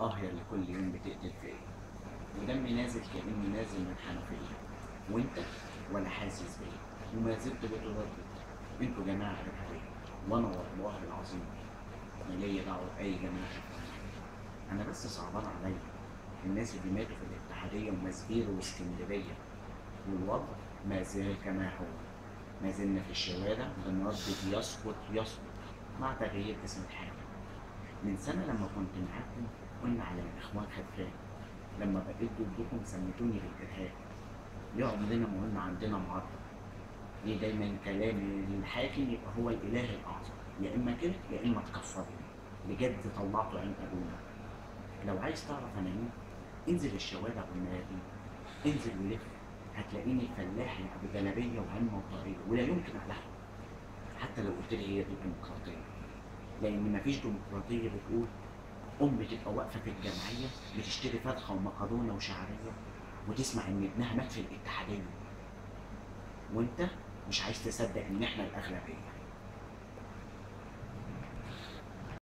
القاهرة اللي كل يوم بتقتل فيا، ودمي نازل كأني نازل من حنفية، وانت ولا حاسس بيا، وما زلت بتردد. انتوا جماعة إرهابية، وانا والله العظيم ما ليا دعوة بأي جماعة إرهابية. أنا بس صعبان عليا الناس اللي ماتوا في الاتحادية ومسجير واسكندرية، والوضع ما زال كما هو. ما زلنا في الشوارع بنردد يسقط يسقط مع تغيير اسم الحاكم. من سنة لما كنت معاكم قلنا على الإخوان خفاف، لما بقيت ضدكم سميتوني بالإرهاب. ليه عمرنا ما قلنا عندنا معارضة؟ ليه دايما كلام الحاكم يبقى هو الإله الأعظم؟ يا إما كده يا إما تكفرني. بجد طلعتوا عين أبونا. لو عايز تعرف أنا مين، انزل الشوارع والميادين، انزل ولف، هتلاقيني الفلاح اللي أبو جلابية وعلمة وطريقة ولا يمكن أحلها. حتى لو قلت لي هي دي الديمقراطية، لأن مفيش ديمقراطية بتقول أم تبقى واقفة في الجمعية بتشتري فرخة ومكرونة وشعرية وتسمع إن ابنها مات في الاتحادية، وأنت مش عايز تصدق إن إحنا الأغلبية.